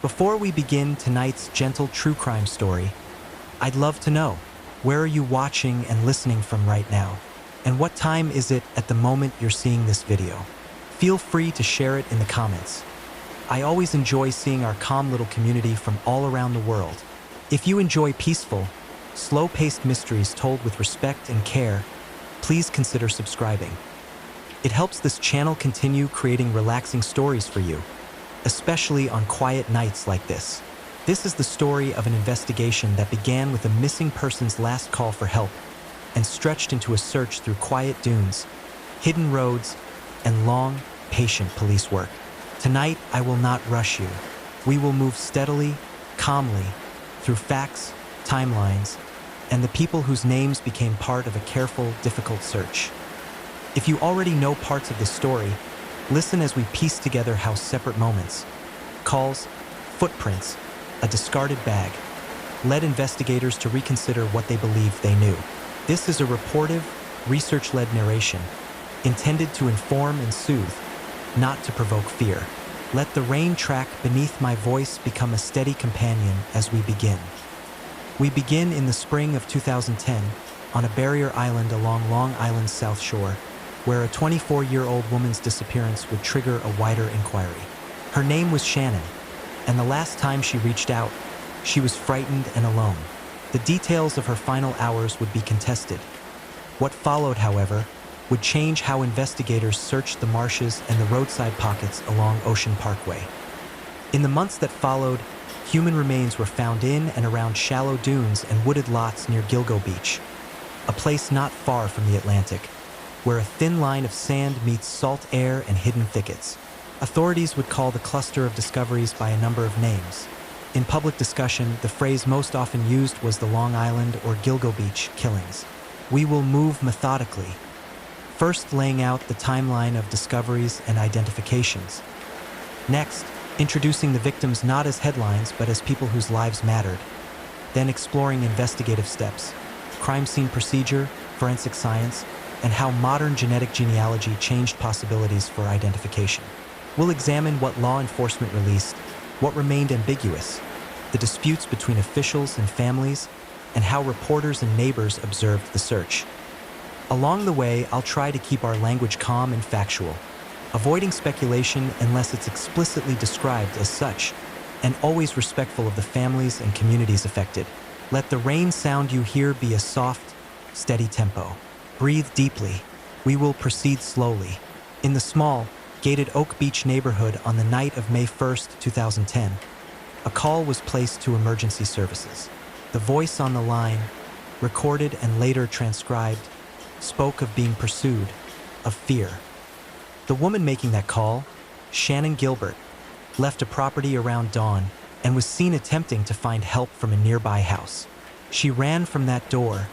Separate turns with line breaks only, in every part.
Before we begin tonight's gentle true crime story, I'd love to know, where are you watching and listening from right now? And what time is it at the moment you're seeing this video? Feel free to share it in the comments. I always enjoy seeing our calm little community from all around the world. If you enjoy peaceful, slow-paced mysteries told with respect and care, please consider subscribing. It helps this channel continue creating relaxing stories for you, especially on quiet nights like this. This is the story of an investigation that began with a missing person's last call for help and stretched into a search through quiet dunes, hidden roads, and long, patient police work. Tonight, I will not rush you. We will move steadily, calmly, through facts, timelines, and the people whose names became part of a careful, difficult search. If you already know parts of the story, listen as we piece together how separate moments, calls, footprints, a discarded bag, led investigators to reconsider what they believed they knew. This is a reportive, research-led narration, intended to inform and soothe, not to provoke fear. Let the rain track beneath my voice become a steady companion as we begin. We begin in the spring of 2010 on a barrier island along Long Island's South Shore, where a 24-year-old woman's disappearance would trigger a wider inquiry. Her name was Shannon, and the last time she reached out, she was frightened and alone. The details of her final hours would be contested. What followed, however, would change how investigators searched the marshes and the roadside pockets along Ocean Parkway. In the months that followed, human remains were found in and around shallow dunes and wooded lots near Gilgo Beach, a place not far from the Atlantic, where a thin line of sand meets salt air and hidden thickets. Authorities would call the cluster of discoveries by a number of names. In public discussion, the phrase most often used was the Long Island or Gilgo Beach killings. We will move methodically, first laying out the timeline of discoveries and identifications. Next, introducing the victims not as headlines but as people whose lives mattered. Then exploring investigative steps, crime scene procedure, forensic science, and how modern genetic genealogy changed possibilities for identification. We'll examine what law enforcement released, what remained ambiguous, the disputes between officials and families, and how reporters and neighbors observed the search. Along the way, I'll try to keep our language calm and factual, avoiding speculation unless it's explicitly described as such, and always respectful of the families and communities affected. Let the rain sound you hear be a soft, steady tempo. Breathe deeply. We will proceed slowly. In the small, gated Oak Beach neighborhood on the night of May 1st, 2010, a call was placed to emergency services. The voice on the line, recorded and later transcribed, spoke of being pursued, of fear. The woman making that call, Shannon Gilbert, left a property around dawn and was seen attempting to find help from a nearby house. She ran from that door,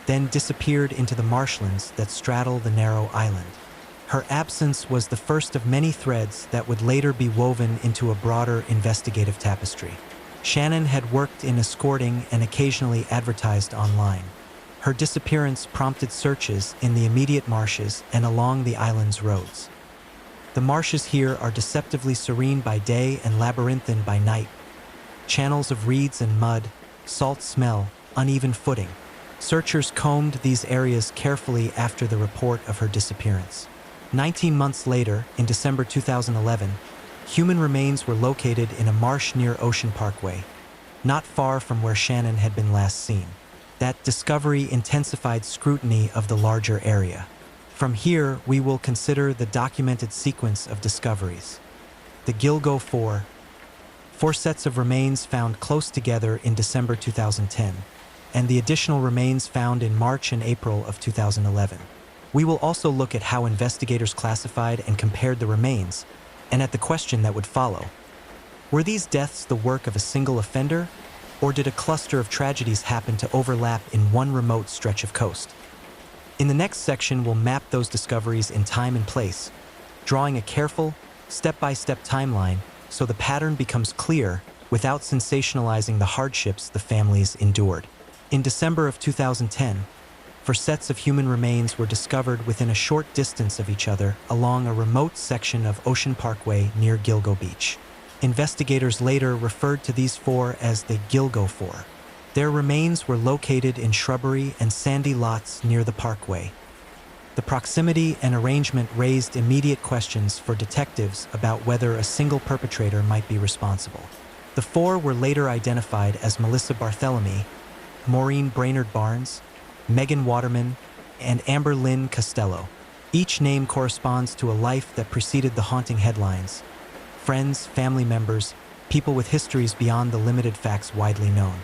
then disappeared into the marshlands that straddle the narrow island. Her absence was the first of many threads that would later be woven into a broader investigative tapestry. Shannon had worked in escorting and occasionally advertised online. Her disappearance prompted searches in the immediate marshes and along the island's roads. The marshes here are deceptively serene by day and labyrinthine by night. Channels of reeds and mud, salt smell, uneven footing. Searchers combed these areas carefully after the report of her disappearance. 19 months later, in December 2011, human remains were located in a marsh near Ocean Parkway, not far from where Shannon had been last seen. That discovery intensified scrutiny of the larger area. From here, we will consider the documented sequence of discoveries. The Gilgo four sets of remains found close together in December 2010, and the additional remains found in March and April of 2011. We will also look at how investigators classified and compared the remains, and at the question that would follow. Were these deaths the work of a single offender, or did a cluster of tragedies happen to overlap in one remote stretch of coast? In the next section, we'll map those discoveries in time and place, drawing a careful, step-by-step timeline so the pattern becomes clear without sensationalizing the hardships the families endured. In December of 2010, 4 sets of human remains were discovered within a short distance of each other along a remote section of Ocean Parkway near Gilgo Beach. Investigators later referred to these four as the Gilgo Four. Their remains were located in shrubbery and sandy lots near the parkway. The proximity and arrangement raised immediate questions for detectives about whether a single perpetrator might be responsible. The four were later identified as Melissa Barthélemy, Maureen Brainerd Barnes, Megan Waterman, and Amber Lynn Costello. Each name corresponds to a life that preceded the haunting headlines. Friends, family members, people with histories beyond the limited facts widely known.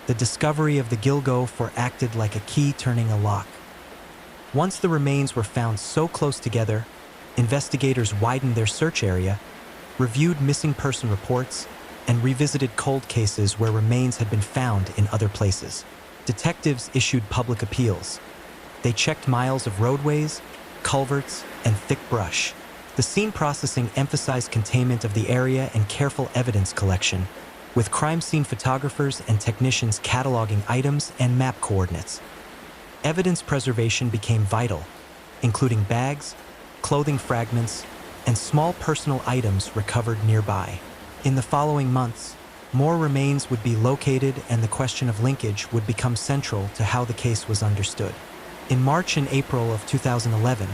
The discovery of the Gilgo Four acted like a key turning a lock. Once the remains were found so close together, investigators widened their search area, reviewed missing person reports, and revisited cold cases where remains had been found in other places. Detectives issued public appeals. They checked miles of roadways, culverts, and thick brush. The scene processing emphasized containment of the area and careful evidence collection, with crime scene photographers and technicians cataloging items and map coordinates. Evidence preservation became vital, including bags, clothing fragments, and small personal items recovered nearby. In the following months, more remains would be located and the question of linkage would become central to how the case was understood. In March and April of 2011,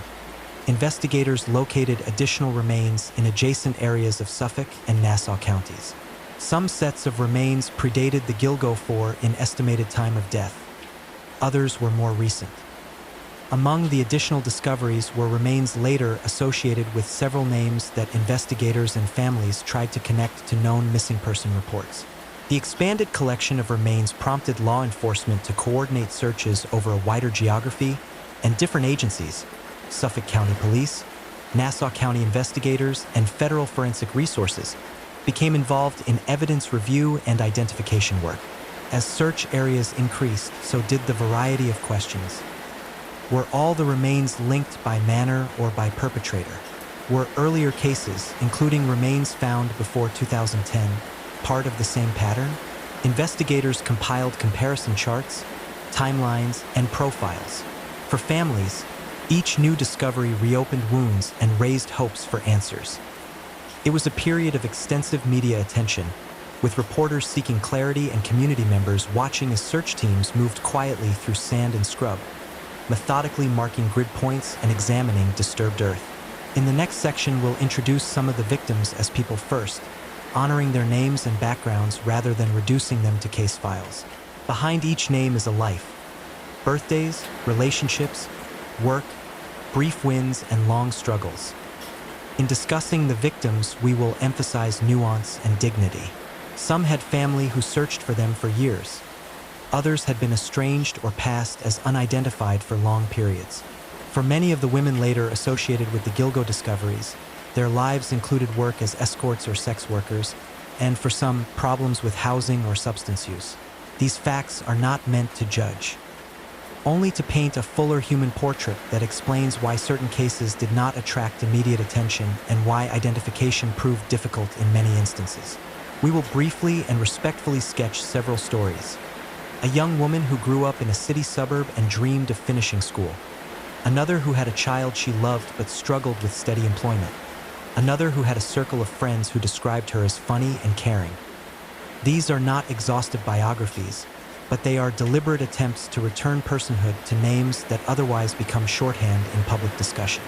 investigators located additional remains in adjacent areas of Suffolk and Nassau counties. Some sets of remains predated the Gilgo Four in estimated time of death. Others were more recent. Among the additional discoveries were remains later associated with several names that investigators and families tried to connect to known missing person reports. The expanded collection of remains prompted law enforcement to coordinate searches over a wider geography, and different agencies, Suffolk County Police, Nassau County investigators, and federal forensic resources, became involved in evidence review and identification work. As search areas increased, so did the variety of questions. Were all the remains linked by manner or by perpetrator? Were earlier cases, including remains found before 2010, part of the same pattern? Investigators compiled comparison charts, timelines, and profiles. For families, each new discovery reopened wounds and raised hopes for answers. It was a period of extensive media attention, with reporters seeking clarity and community members watching as search teams moved quietly through sand and scrub, methodically marking grid points and examining disturbed earth. In the next section, we'll introduce some of the victims as people first, honoring their names and backgrounds rather than reducing them to case files. Behind each name is a life. Birthdays, relationships, work, brief wins, and long struggles. In discussing the victims, we will emphasize nuance and dignity. Some had family who searched for them for years. Others had been estranged or passed as unidentified for long periods. For many of the women later associated with the Gilgo discoveries, their lives included work as escorts or sex workers, and for some, problems with housing or substance use. These facts are not meant to judge, only to paint a fuller human portrait that explains why certain cases did not attract immediate attention and why identification proved difficult in many instances. We will briefly and respectfully sketch several stories. A young woman who grew up in a city suburb and dreamed of finishing school. Another who had a child she loved but struggled with steady employment. Another who had a circle of friends who described her as funny and caring. These are not exhaustive biographies, but they are deliberate attempts to return personhood to names that otherwise become shorthand in public discussion.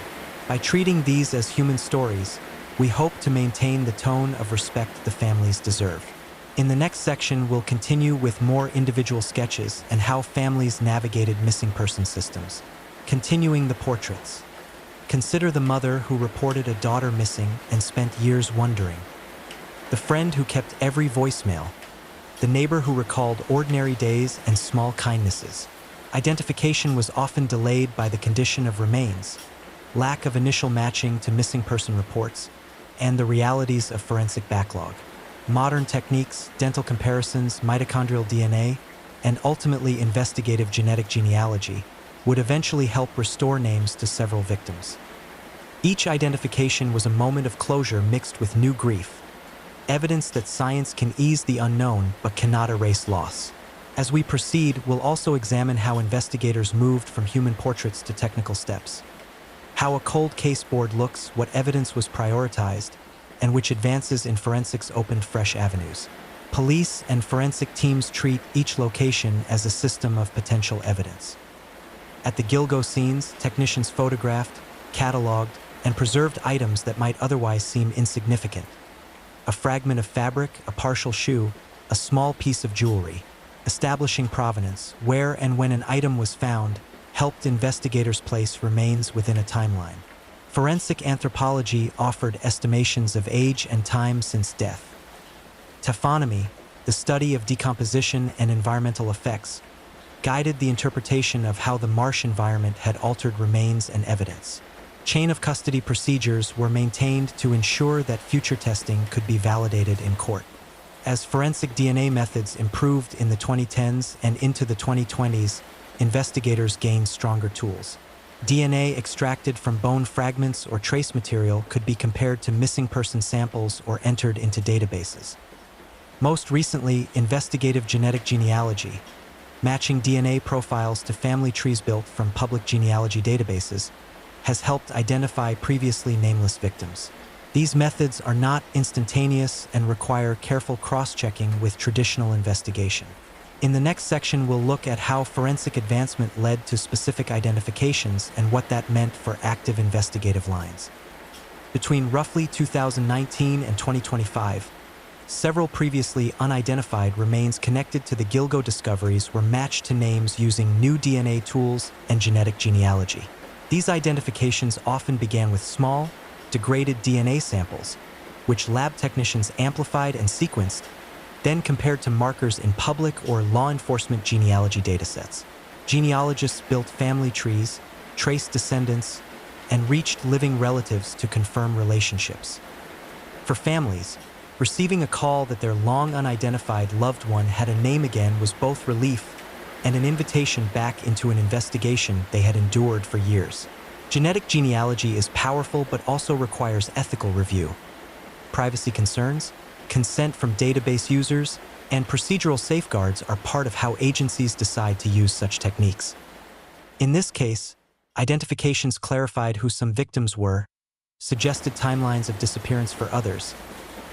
By treating these as human stories, we hope to maintain the tone of respect the families deserve. In the next section, we'll continue with more individual sketches and how families navigated missing person systems. Continuing the portraits. Consider the mother who reported a daughter missing and spent years wondering. The friend who kept every voicemail. The neighbor who recalled ordinary days and small kindnesses. Identification was often delayed by the condition of remains, lack of initial matching to missing person reports, and the realities of forensic backlog. Modern techniques, dental comparisons, mitochondrial DNA, and ultimately investigative genetic genealogy would eventually help restore names to several victims. Each identification was a moment of closure mixed with new grief, evidence that science can ease the unknown but cannot erase loss. As we proceed, we'll also examine how investigators moved from human portraits to technical steps, how a cold case board looks, what evidence was prioritized, and which advances in forensics opened fresh avenues. Police and forensic teams treat each location as a system of potential evidence. At the Gilgo scenes, technicians photographed, cataloged, and preserved items that might otherwise seem insignificant. A fragment of fabric, a partial shoe, a small piece of jewelry. Establishing provenance, where and when an item was found, helped investigators place remains within a timeline. Forensic anthropology offered estimations of age and time since death. Taphonomy, the study of decomposition and environmental effects, guided the interpretation of how the marsh environment had altered remains and evidence. Chain of custody procedures were maintained to ensure that future testing could be validated in court. As forensic DNA methods improved in the 2010s and into the 2020s, investigators gained stronger tools. DNA extracted from bone fragments or trace material could be compared to missing person samples or entered into databases. Most recently, investigative genetic genealogy, matching DNA profiles to family trees built from public genealogy databases, has helped identify previously nameless victims. These methods are not instantaneous and require careful cross-checking with traditional investigation. In the next section, we'll look at how forensic advancement led to specific identifications and what that meant for active investigative lines. Between roughly 2019 and 2025, several previously unidentified remains connected to the Gilgo discoveries were matched to names using new DNA tools and genetic genealogy. These identifications often began with small, degraded DNA samples, which lab technicians amplified and sequenced, then compared to markers in public or law enforcement genealogy datasets. Genealogists built family trees, traced descendants, and reached living relatives to confirm relationships. For families, receiving a call that their long unidentified loved one had a name again was both relief and an invitation back into an investigation they had endured for years. Genetic genealogy is powerful but also requires ethical review. Privacy concerns, consent from database users, and procedural safeguards are part of how agencies decide to use such techniques. In this case, identifications clarified who some victims were, suggested timelines of disappearance for others,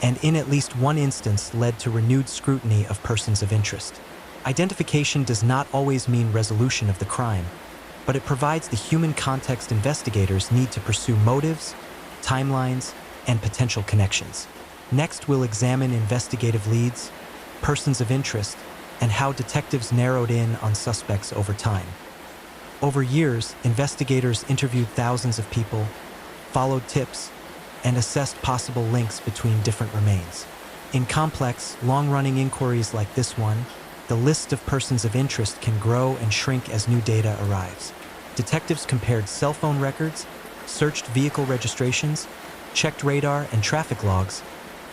and in at least one instance led to renewed scrutiny of persons of interest. Identification does not always mean resolution of the crime, but it provides the human context investigators need to pursue motives, timelines, and potential connections. Next, we'll examine investigative leads, persons of interest, and how detectives narrowed in on suspects over time. Over years, investigators interviewed thousands of people, followed tips, and assessed possible links between different remains. In complex, long-running inquiries like this one, the list of persons of interest can grow and shrink as new data arrives. Detectives compared cell phone records, searched vehicle registrations, checked radar and traffic logs,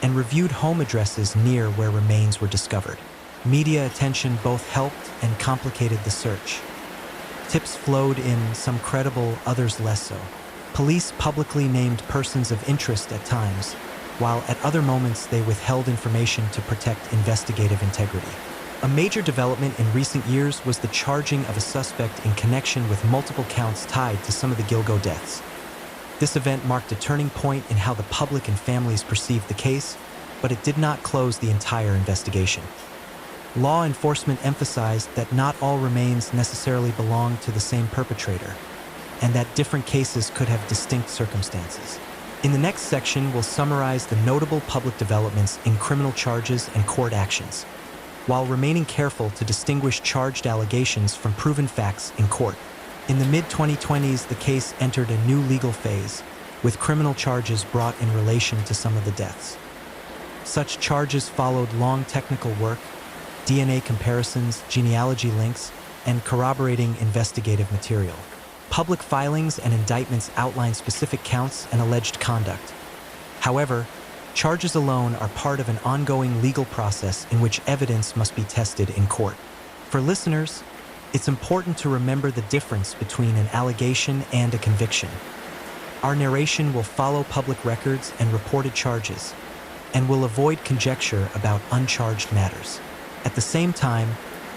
and reviewed home addresses near where remains were discovered. Media attention both helped and complicated the search. Tips flowed in, some credible, others less so. Police publicly named persons of interest at times, while at other moments they withheld information to protect investigative integrity. A major development in recent years was the charging of a suspect in connection with multiple counts tied to some of the Gilgo deaths. This event marked a turning point in how the public and families perceived the case, but it did not close the entire investigation. Law enforcement emphasized that not all remains necessarily belonged to the same perpetrator, and that different cases could have distinct circumstances. In the next section, we'll summarize the notable public developments in criminal charges and court actions, while remaining careful to distinguish charged allegations from proven facts in court. In the mid-2020s, the case entered a new legal phase, with criminal charges brought in relation to some of the deaths. Such charges followed long technical work, DNA comparisons, genealogy links, and corroborating investigative material. Public filings and indictments outline specific counts and alleged conduct. However, charges alone are part of an ongoing legal process in which evidence must be tested in court. For listeners, it's important to remember the difference between an allegation and a conviction. Our narration will follow public records and reported charges, and will avoid conjecture about uncharged matters. At the same time,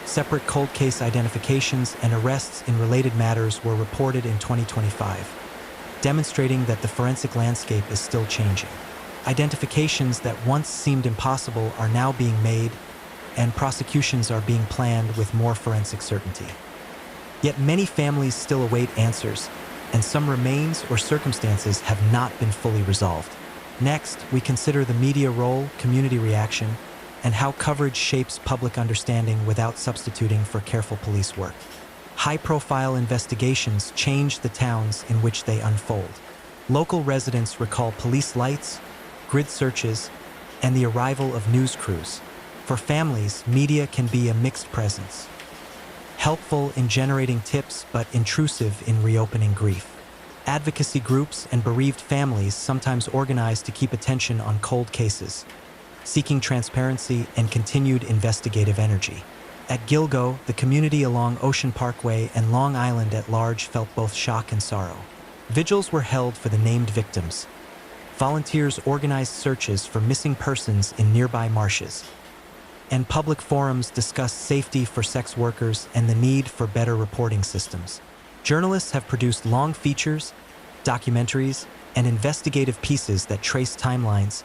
separate cold case identifications and arrests in related matters were reported in 2025, demonstrating that the forensic landscape is still changing. Identifications that once seemed impossible are now being made, and prosecutions are being planned with more forensic certainty. Yet many families still await answers, and some remains or circumstances have not been fully resolved. Next, we consider the media role, community reaction, and how coverage shapes public understanding without substituting for careful police work. High-profile investigations change the towns in which they unfold. Local residents recall police lights, grid searches, and the arrival of news crews. For families, media can be a mixed presence, helpful in generating tips but intrusive in reopening grief. Advocacy groups and bereaved families sometimes organize to keep attention on cold cases, seeking transparency and continued investigative energy. At Gilgo, the community along Ocean Parkway and Long Island at large felt both shock and sorrow. Vigils were held for the named victims. Volunteers organized searches for missing persons in nearby marshes. And public forums discussed safety for sex workers and the need for better reporting systems. Journalists have produced long features, documentaries, and investigative pieces that trace timelines,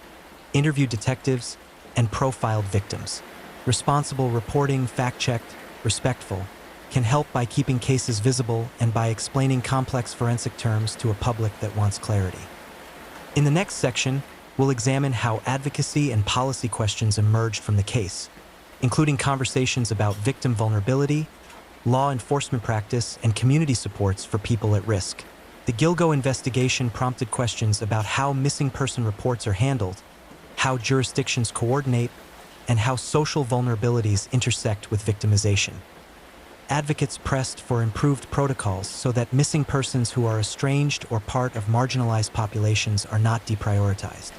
interviewed detectives, and profiled victims. Responsible reporting, fact-checked, respectful, can help by keeping cases visible and by explaining complex forensic terms to a public that wants clarity. In the next section, we'll examine how advocacy and policy questions emerged from the case, including conversations about victim vulnerability, law enforcement practice, and community supports for people at risk. The Gilgo investigation prompted questions about how missing person reports are handled, how jurisdictions coordinate, and how social vulnerabilities intersect with victimization. Advocates pressed for improved protocols so that missing persons who are estranged or part of marginalized populations are not deprioritized.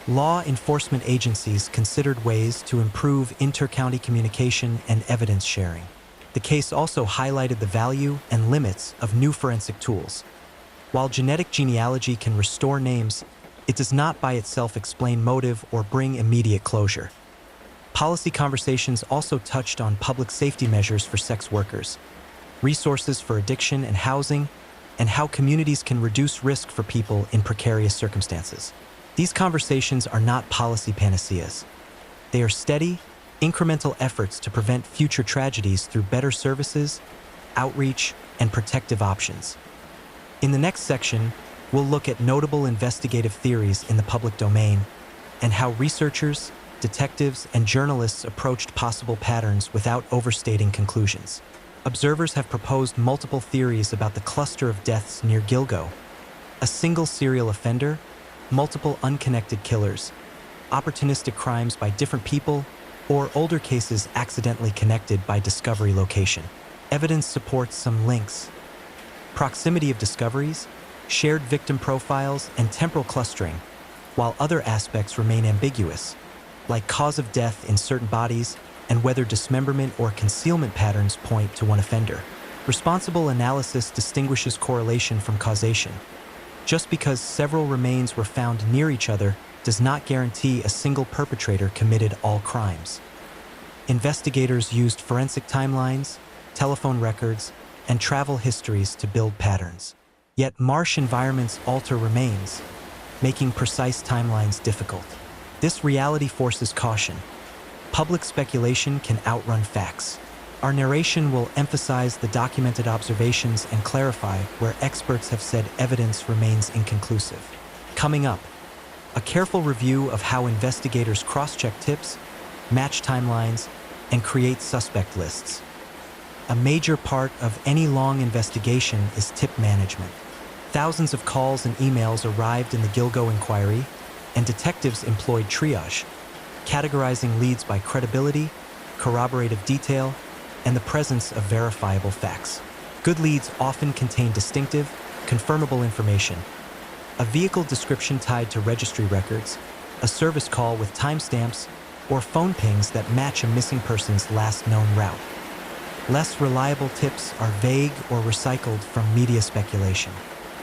Law enforcement agencies considered ways to improve inter-county communication and evidence sharing. The case also highlighted the value and limits of new forensic tools. While genetic genealogy can restore names, it does not by itself explain motive or bring immediate closure. Policy conversations also touched on public safety measures for sex workers, resources for addiction and housing, and how communities can reduce risk for people in precarious circumstances. These conversations are not policy panaceas. They are steady, incremental efforts to prevent future tragedies through better services, outreach, and protective options. In the next section, we'll look at notable investigative theories in the public domain and how researchers, detectives, and journalists approached possible patterns without overstating conclusions. Observers have proposed multiple theories about the cluster of deaths near Gilgo: a single serial offender, multiple unconnected killers, opportunistic crimes by different people, or older cases accidentally connected by discovery location. Evidence supports some links: proximity of discoveries, shared victim profiles, and temporal clustering, while other aspects remain ambiguous, like cause of death in certain bodies and whether dismemberment or concealment patterns point to one offender. Responsible analysis distinguishes correlation from causation. Just because several remains were found near each other does not guarantee a single perpetrator committed all crimes. Investigators used forensic timelines, telephone records, and travel histories to build patterns. Yet marsh environments alter remains, making precise timelines difficult. This reality forces caution. Public speculation can outrun facts. Our narration will emphasize the documented observations and clarify where experts have said evidence remains inconclusive. Coming up, a careful review of how investigators cross-check tips, match timelines, and create suspect lists. A major part of any long investigation is tip management. Thousands of calls and emails arrived in the Gilgo inquiry, and detectives employed triage, categorizing leads by credibility, corroborative detail, and the presence of verifiable facts. Good leads often contain distinctive, confirmable information: a vehicle description tied to registry records, a service call with timestamps, or phone pings that match a missing person's last known route. Less reliable tips are vague or recycled from media speculation.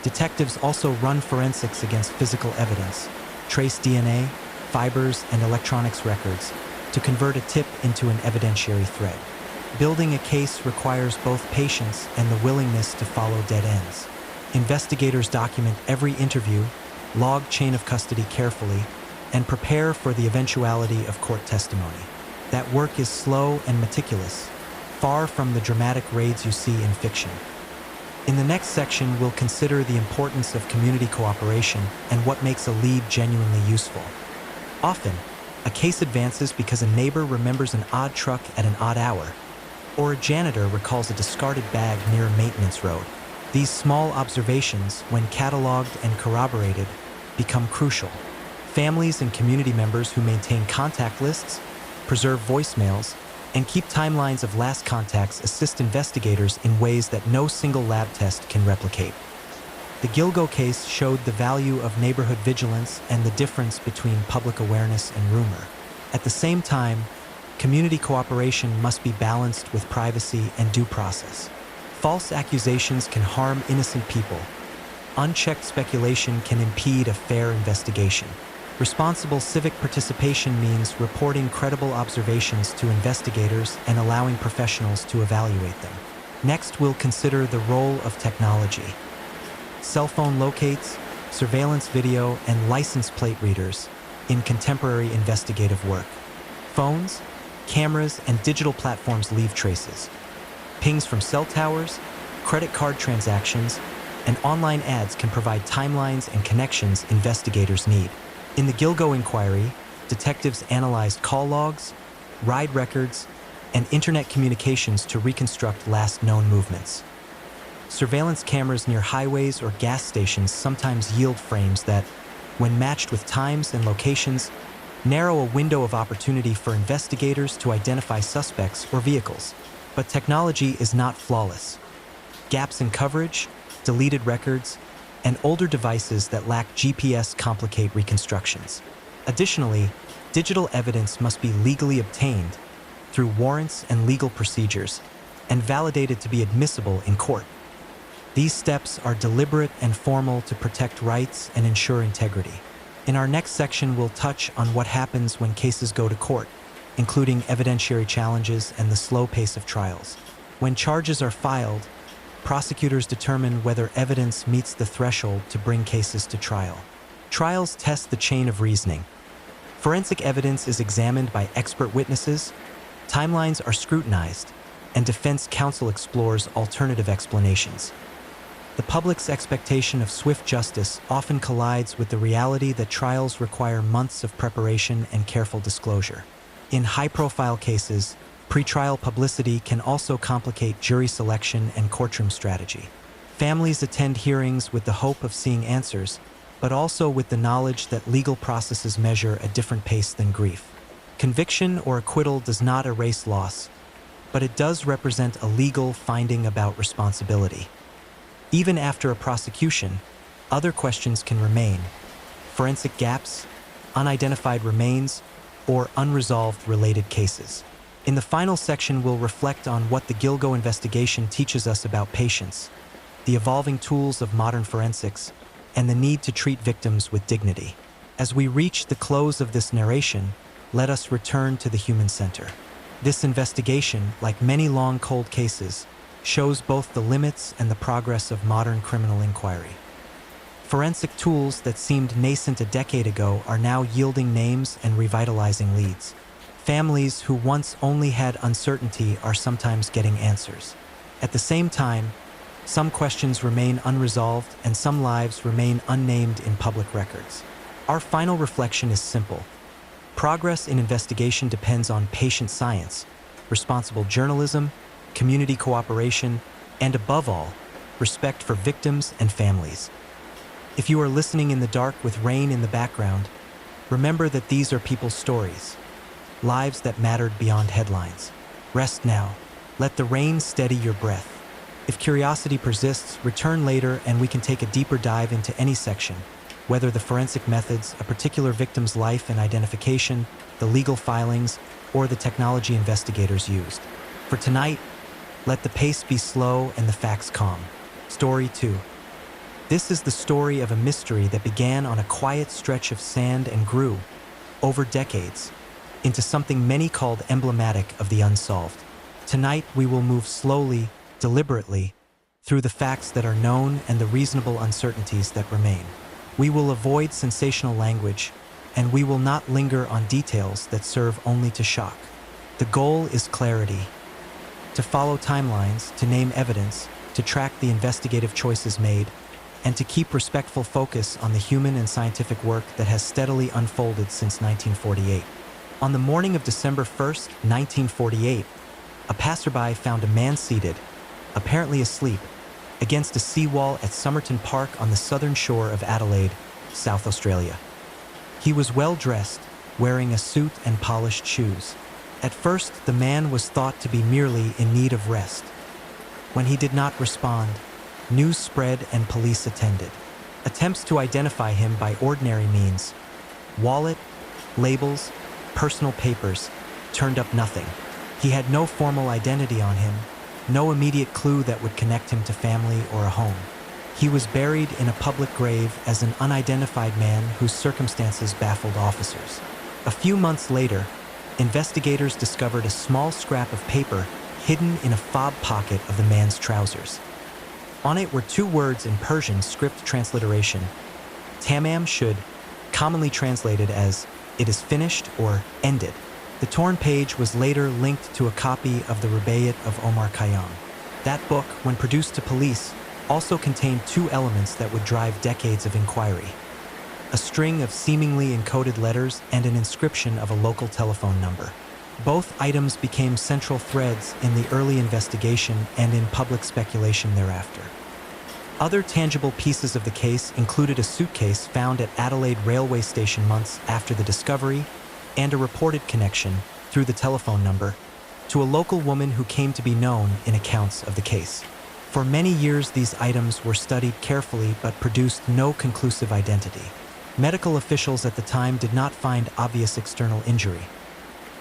Detectives also run forensics against physical evidence, trace DNA, fibers, and electronics records to convert a tip into an evidentiary thread. Building a case requires both patience and the willingness to follow dead ends. Investigators document every interview, log chain of custody carefully, and prepare for the eventuality of court testimony. That work is slow and meticulous, far from the dramatic raids you see in fiction. In the next section, we'll consider the importance of community cooperation and what makes a lead genuinely useful. Often, a case advances because a neighbor remembers an odd truck at an odd hour, or a janitor recalls a discarded bag near a maintenance road. These small observations, when cataloged and corroborated, become crucial. Families and community members who maintain contact lists, preserve voicemails, and keep timelines of last contacts assist investigators in ways that no single lab test can replicate. The Gilgo case showed the value of neighborhood vigilance and the difference between public awareness and rumor. At the same time, community cooperation must be balanced with privacy and due process. False accusations can harm innocent people. Unchecked speculation can impede a fair investigation. Responsible civic participation means reporting credible observations to investigators and allowing professionals to evaluate them. Next, we'll consider the role of technology. Cell phone locates, surveillance video, and license plate readers in contemporary investigative work. Phones, cameras, and digital platforms leave traces. Pings from cell towers, credit card transactions, and online ads can provide timelines and connections investigators need. In the Gilgo inquiry, detectives analyzed call logs, ride records, and internet communications to reconstruct last known movements. Surveillance cameras near highways or gas stations sometimes yield frames that, when matched with times and locations, narrow a window of opportunity for investigators to identify suspects or vehicles. But technology is not flawless. Gaps in coverage, deleted records, and older devices that lack GPS complicate reconstructions. Additionally, digital evidence must be legally obtained through warrants and legal procedures and validated to be admissible in court. These steps are deliberate and formal to protect rights and ensure integrity. In our next section, we'll touch on what happens when cases go to court, including evidentiary challenges and the slow pace of trials. When charges are filed, prosecutors determine whether evidence meets the threshold to bring cases to trial. Trials test the chain of reasoning. Forensic evidence is examined by expert witnesses, timelines are scrutinized, and defense counsel explores alternative explanations. The public's expectation of swift justice often collides with the reality that trials require months of preparation and careful disclosure. In high-profile cases, pretrial publicity can also complicate jury selection and courtroom strategy. Families attend hearings with the hope of seeing answers, but also with the knowledge that legal processes measure a different pace than grief. Conviction or acquittal does not erase loss, but it does represent a legal finding about responsibility. Even after a prosecution, other questions can remain: forensic gaps, unidentified remains, or unresolved related cases. In the final section, we'll reflect on what the Gilgo investigation teaches us about patience, the evolving tools of modern forensics, and the need to treat victims with dignity. As we reach the close of this narration, let us return to the human center. This investigation, like many long cold cases, shows both the limits and the progress of modern criminal inquiry. Forensic tools that seemed nascent a decade ago are now yielding names and revitalizing leads. Families who once only had uncertainty are sometimes getting answers. At the same time, some questions remain unresolved and some lives remain unnamed in public records. Our final reflection is simple. Progress in investigation depends on patient science, responsible journalism, community cooperation, and above all, respect for victims and families. If you are listening in the dark with rain in the background, remember that these are people's stories, lives that mattered beyond headlines. Rest now. Let the rain steady your breath. If curiosity persists, return later and we can take a deeper dive into any section, whether the forensic methods, a particular victim's life and identification, the legal filings, or the technology investigators used. For tonight, let the pace be slow and the facts calm. Story 2. This is the story of a mystery that began on a quiet stretch of sand and grew, over decades, into something many called emblematic of the unsolved. Tonight, we will move slowly, deliberately, through the facts that are known and the reasonable uncertainties that remain. We will avoid sensational language, and we will not linger on details that serve only to shock. The goal is clarity. To follow timelines, to name evidence, to track the investigative choices made, and to keep respectful focus on the human and scientific work that has steadily unfolded since 1948. On the morning of December 1st, 1948, a passerby found a man seated, apparently asleep, against a seawall at Somerton Park on the southern shore of Adelaide, South Australia. He was well dressed, wearing a suit and polished shoes. At first, the man was thought to be merely in need of rest. When he did not respond, news spread and police attended. Attempts to identify him by ordinary means, wallet, labels, personal papers, turned up nothing. He had no formal identity on him, no immediate clue that would connect him to family or a home. He was buried in a public grave as an unidentified man whose circumstances baffled officers. A few months later, investigators discovered a small scrap of paper hidden in a fob pocket of the man's trousers. On it were two words in Persian script transliteration, Tamam Shud, commonly translated as "it is finished" or "ended." The torn page was later linked to a copy of the Rubaiyat of Omar Khayyam. That book, when produced to police, also contained two elements that would drive decades of inquiry: a string of seemingly encoded letters and an inscription of a local telephone number. Both items became central threads in the early investigation and in public speculation thereafter. Other tangible pieces of the case included a suitcase found at Adelaide railway station months after the discovery and a reported connection, through the telephone number, to a local woman who came to be known in accounts of the case. For many years, these items were studied carefully but produced no conclusive identity. Medical officials at the time did not find obvious external injury.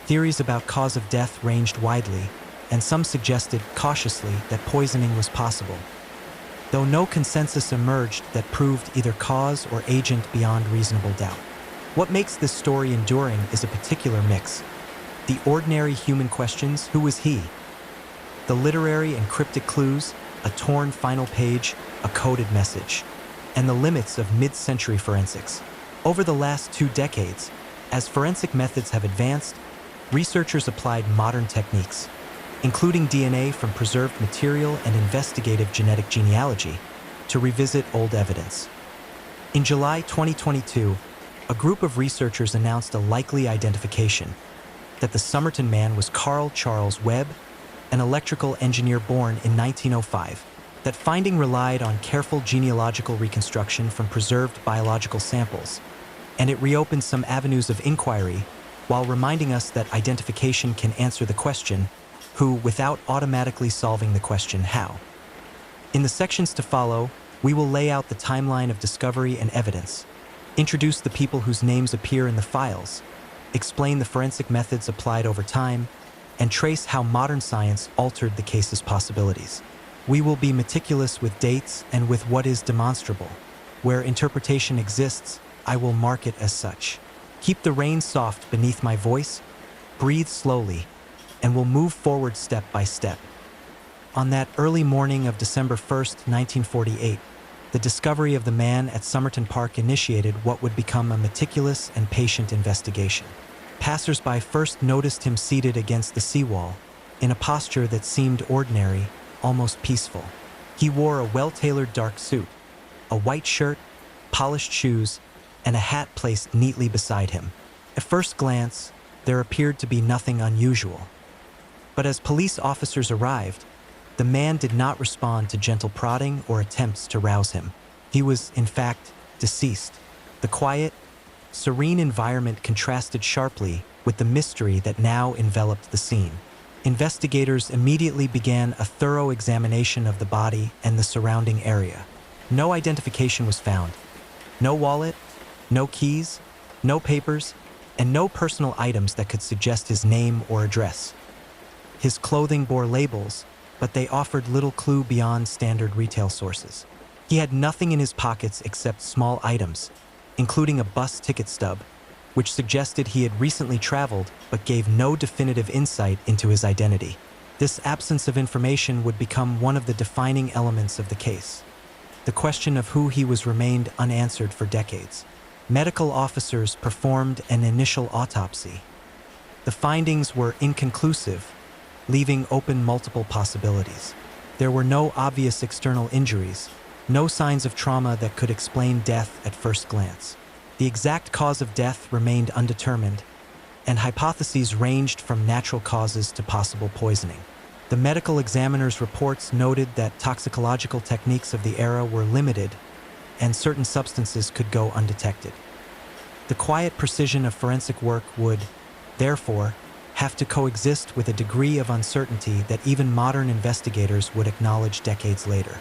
Theories about cause of death ranged widely, and some suggested cautiously that poisoning was possible, though no consensus emerged that proved either cause or agent beyond reasonable doubt. What makes this story enduring is a particular mix. The ordinary human questions, who was he? The literary and cryptic clues, a torn final page, a coded message, and the limits of mid-century forensics. Over the last 2 decades, as forensic methods have advanced, researchers applied modern techniques, including DNA from preserved material and investigative genetic genealogy, to revisit old evidence. In July 2022, a group of researchers announced a likely identification: that the Somerton man was Carl Charles Webb, an electrical engineer born in 1905. That finding relied on careful genealogical reconstruction from preserved biological samples, and it reopened some avenues of inquiry while reminding us that identification can answer the question, who, without automatically solving the question, how. In the sections to follow, we will lay out the timeline of discovery and evidence, introduce the people whose names appear in the files, explain the forensic methods applied over time, and trace how modern science altered the case's possibilities. We will be meticulous with dates and with what is demonstrable. Where interpretation exists, I will mark it as such. Keep the reins soft beneath my voice, breathe slowly, and we'll move forward step by step. On that early morning of December 1st, 1948, the discovery of the man at Somerton Park initiated what would become a meticulous and patient investigation. Passers-by first noticed him seated against the seawall, in a posture that seemed ordinary, almost peaceful. He wore a well-tailored dark suit, a white shirt, polished shoes, and a hat placed neatly beside him. At first glance, there appeared to be nothing unusual. But as police officers arrived, the man did not respond to gentle prodding or attempts to rouse him. He was, in fact, deceased. The quiet, serene environment contrasted sharply with the mystery that now enveloped the scene. Investigators immediately began a thorough examination of the body and the surrounding area. No identification was found. No wallet, no keys, no papers, and no personal items that could suggest his name or address. His clothing bore labels, but they offered little clue beyond standard retail sources. He had nothing in his pockets except small items, including a bus ticket stub, which suggested he had recently traveled but gave no definitive insight into his identity. This absence of information would become one of the defining elements of the case. The question of who he was remained unanswered for decades. Medical officers performed an initial autopsy. The findings were inconclusive, leaving open multiple possibilities. There were no obvious external injuries, no signs of trauma that could explain death at first glance. The exact cause of death remained undetermined, and hypotheses ranged from natural causes to possible poisoning. The medical examiner's reports noted that toxicological techniques of the era were limited, and certain substances could go undetected. The quiet precision of forensic work would, therefore, have to coexist with a degree of uncertainty that even modern investigators would acknowledge decades later.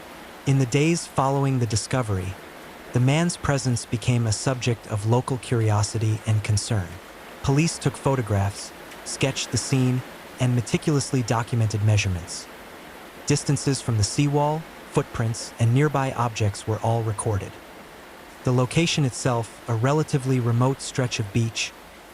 In the days following the discovery, the man's presence became a subject of local curiosity and concern. Police took photographs, sketched the scene, and meticulously documented measurements. Distances from the seawall, footprints, and nearby objects were all recorded. The location itself, a relatively remote stretch of beach,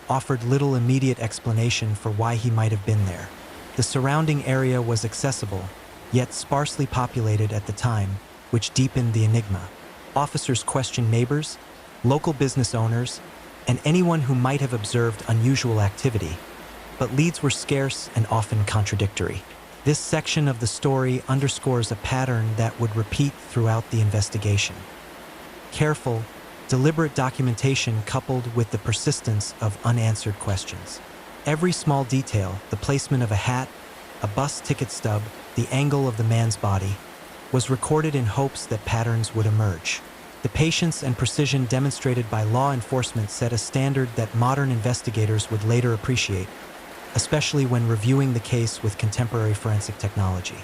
offered little immediate explanation for why he might have been there. The surrounding area was accessible, yet sparsely populated at the time, which deepened the enigma. Officers questioned neighbors, local business owners, and anyone who might have observed unusual activity, but leads were scarce and often contradictory. This section of the story underscores a pattern that would repeat throughout the investigation. Careful, deliberate documentation coupled with the persistence of unanswered questions. Every small detail, the placement of a hat, a bus ticket stub, the angle of the man's body, was recorded in hopes that patterns would emerge. The patience and precision demonstrated by law enforcement set a standard that modern investigators would later appreciate, especially when reviewing the case with contemporary forensic technology.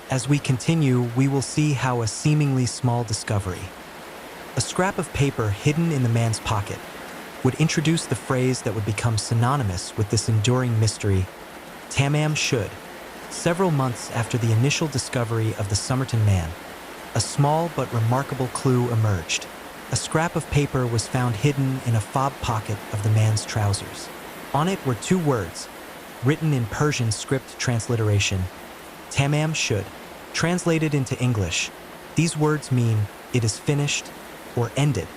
As we continue, we will see how a seemingly small discovery, a scrap of paper hidden in the man's pocket, would introduce the phrase that would become synonymous with this enduring mystery, Tamam Shud. Several months after the initial discovery of the Somerton man, a small but remarkable clue emerged. A scrap of paper was found hidden in a fob pocket of the man's trousers. On it were two words, written in Persian script transliteration, Tamam Shud. Translated into English, these words mean, "It is finished," or "ended."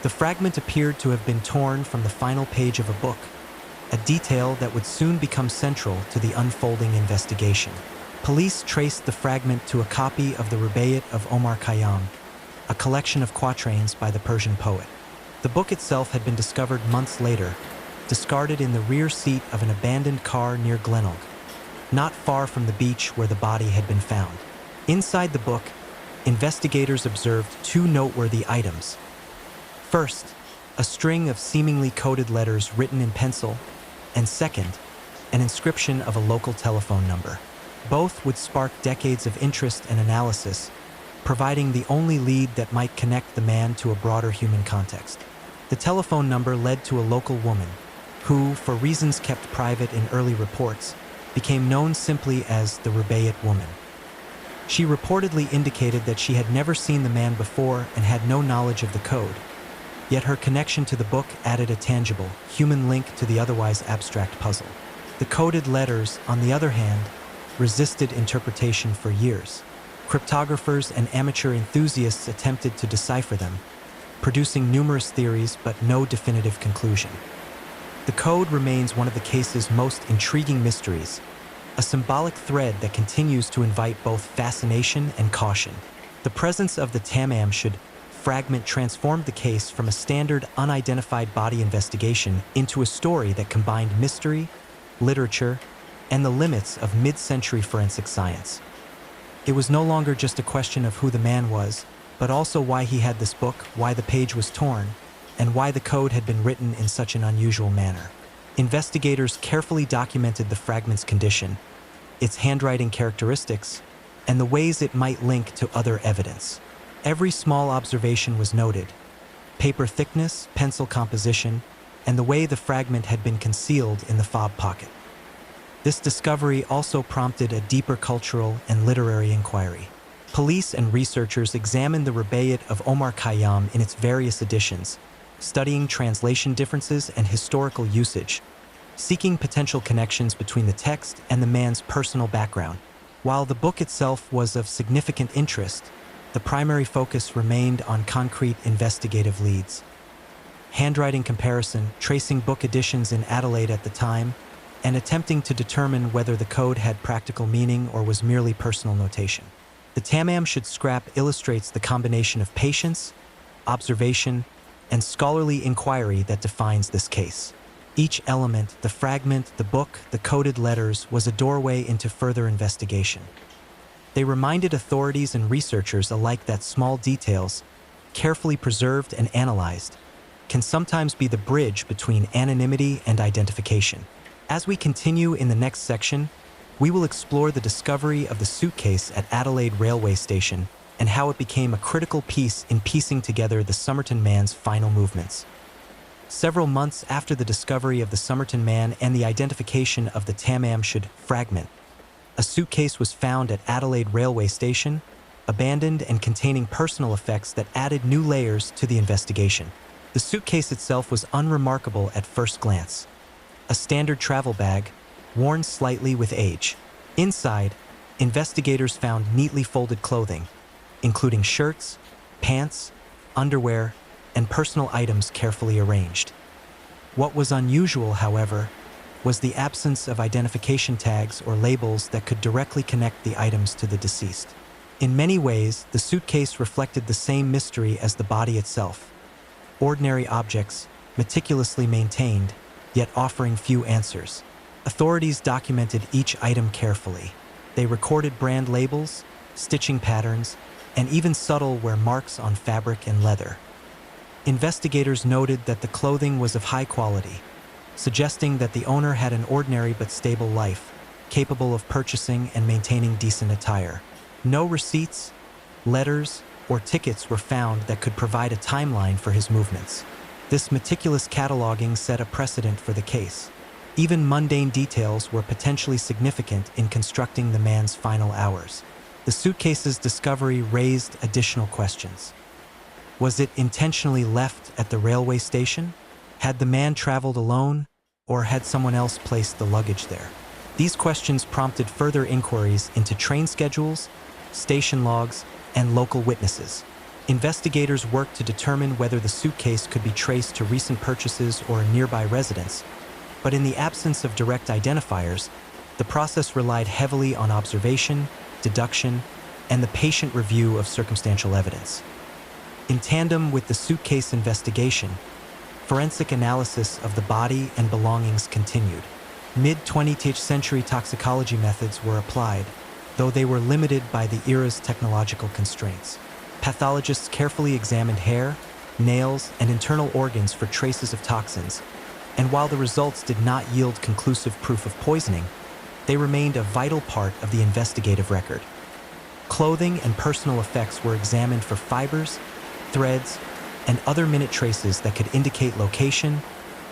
The fragment appeared to have been torn from the final page of a book, a detail that would soon become central to the unfolding investigation. Police traced the fragment to a copy of the Rubaiyat of Omar Khayyam, a collection of quatrains by the Persian poet. The book itself had been discovered months later, discarded in the rear seat of an abandoned car near Glenelg, not far from the beach where the body had been found. Inside the book, investigators observed two noteworthy items. First, a string of seemingly coded letters written in pencil, and second, an inscription of a local telephone number. Both would spark decades of interest and analysis, providing the only lead that might connect the man to a broader human context. The telephone number led to a local woman, who, for reasons kept private in early reports, became known simply as the Rubaiyat woman. She reportedly indicated that she had never seen the man before and had no knowledge of the code, yet her connection to the book added a tangible, human link to the otherwise abstract puzzle. The coded letters, on the other hand, resisted interpretation for years. Cryptographers and amateur enthusiasts attempted to decipher them, producing numerous theories but no definitive conclusion. The code remains one of the case's most intriguing mysteries, a symbolic thread that continues to invite both fascination and caution. The presence of the Tamam Shud fragment transformed the case from a standard unidentified body investigation into a story that combined mystery, literature, and the limits of mid-century forensic science. It was no longer just a question of who the man was, but also why he had this book, why the page was torn, and why the code had been written in such an unusual manner. Investigators carefully documented the fragment's condition, its handwriting characteristics, and the ways it might link to other evidence. Every small observation was noted: paper thickness, pencil composition, and the way the fragment had been concealed in the fob pocket. This discovery also prompted a deeper cultural and literary inquiry. Police and researchers examined the Rubaiyat of Omar Khayyam in its various editions, studying translation differences and historical usage, seeking potential connections between the text and the man's personal background. While the book itself was of significant interest, the primary focus remained on concrete investigative leads. handwriting comparison, tracing book editions in Adelaide at the time, and attempting to determine whether the code had practical meaning or was merely personal notation. The Tamam should scrap illustrates the combination of patience, observation, and scholarly inquiry that defines this case. Each element, the fragment, the book, the coded letters, was a doorway into further investigation. They reminded authorities and researchers alike that small details, carefully preserved and analyzed, can sometimes be the bridge between anonymity and identification. As we continue in the next section, we will explore the discovery of the suitcase at Adelaide railway station and how it became a critical piece in piecing together the Somerton man's final movements. Several months after the discovery of the Somerton man and the identification of the Tamam Shud fragment, a suitcase was found at Adelaide railway station, abandoned and containing personal effects that added new layers to the investigation. The suitcase itself was unremarkable at first glance. A standard travel bag, worn slightly with age. Inside, investigators found neatly folded clothing, including shirts, pants, underwear, and personal items carefully arranged. What was unusual, however, was the absence of identification tags or labels that could directly connect the items to the deceased. In many ways, the suitcase reflected the same mystery as the body itself. Ordinary objects, meticulously maintained, yet offering few answers. Authorities documented each item carefully. They recorded brand labels, stitching patterns, and even subtle wear marks on fabric and leather. Investigators noted that the clothing was of high quality, suggesting that the owner had an ordinary but stable life, capable of purchasing and maintaining decent attire. No receipts, letters, or tickets were found that could provide a timeline for his movements. This meticulous cataloging set a precedent for the case. Even mundane details were potentially significant in constructing the man's final hours. The suitcase's discovery raised additional questions. Was it intentionally left at the railway station? Had the man traveled alone, or had someone else placed the luggage there? These questions prompted further inquiries into train schedules, station logs, and local witnesses. Investigators worked to determine whether the suitcase could be traced to recent purchases or a nearby residence, but in the absence of direct identifiers, the process relied heavily on observation, deduction, and the patient review of circumstantial evidence. In tandem with the suitcase investigation, forensic analysis of the body and belongings continued. Mid-20th century toxicology methods were applied, though they were limited by the era's technological constraints. Pathologists carefully examined hair, nails, and internal organs for traces of toxins, and while the results did not yield conclusive proof of poisoning, they remained a vital part of the investigative record. Clothing and personal effects were examined for fibers, threads, and other minute traces that could indicate location,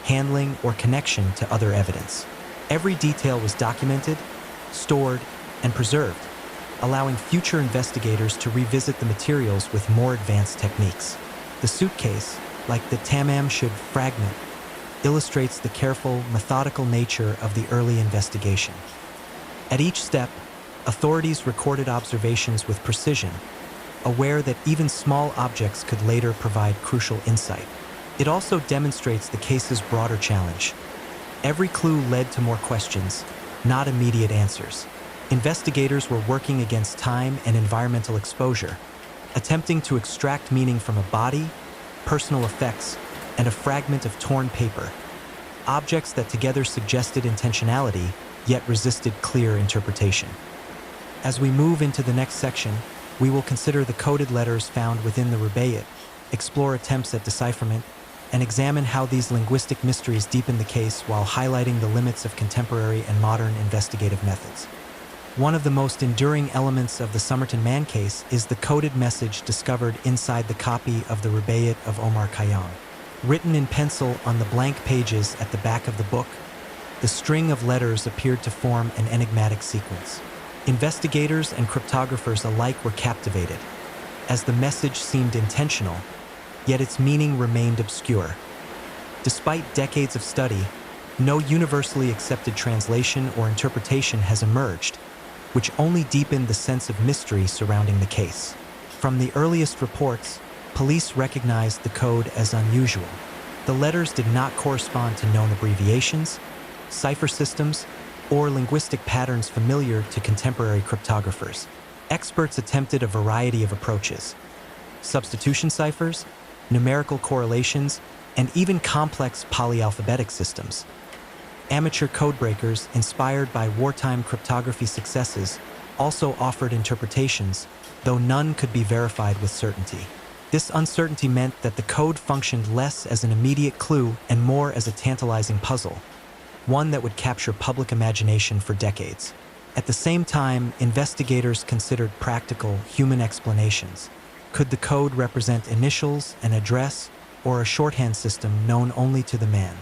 handling, or connection to other evidence. Every detail was documented, stored, and preserved, allowing future investigators to revisit the materials with more advanced techniques. The suitcase, like the Tamam Shud fragment, illustrates the careful, methodical nature of the early investigation. At each step, authorities recorded observations with precision, aware that even small objects could later provide crucial insight. It also demonstrates the case's broader challenge. Every clue led to more questions, not immediate answers. Investigators were working against time and environmental exposure, attempting to extract meaning from a body, personal effects, and a fragment of torn paper, objects that together suggested intentionality, yet resisted clear interpretation. As we move into the next section, we will consider the coded letters found within the rubaiyat, explore attempts at decipherment, and examine how these linguistic mysteries deepen the case while highlighting the limits of contemporary and modern investigative methods. One of the most enduring elements of the Somerton Man case is the coded message discovered inside the copy of the rubaiyat of Omar Khayyam. Written in pencil on the blank pages at the back of the book, the string of letters appeared to form an enigmatic sequence. Investigators and cryptographers alike were captivated, as the message seemed intentional, yet its meaning remained obscure. Despite decades of study, no universally accepted translation or interpretation has emerged, which only deepened the sense of mystery surrounding the case. From the earliest reports, police recognized the code as unusual. The The letters did not correspond to known abbreviations, cipher systems, or linguistic patterns familiar to contemporary cryptographers. Experts attempted a variety of approaches: substitution ciphers, numerical correlations, and even complex polyalphabetic systems. Amateur codebreakers, inspired by wartime cryptography successes, also offered interpretations, though none could be verified with certainty. This uncertainty meant that the code functioned less as an immediate clue and more as a tantalizing puzzle, one that would capture public imagination for decades. At the same time, investigators considered practical, human explanations. Could the code represent initials, an address, or a shorthand system known only to the man?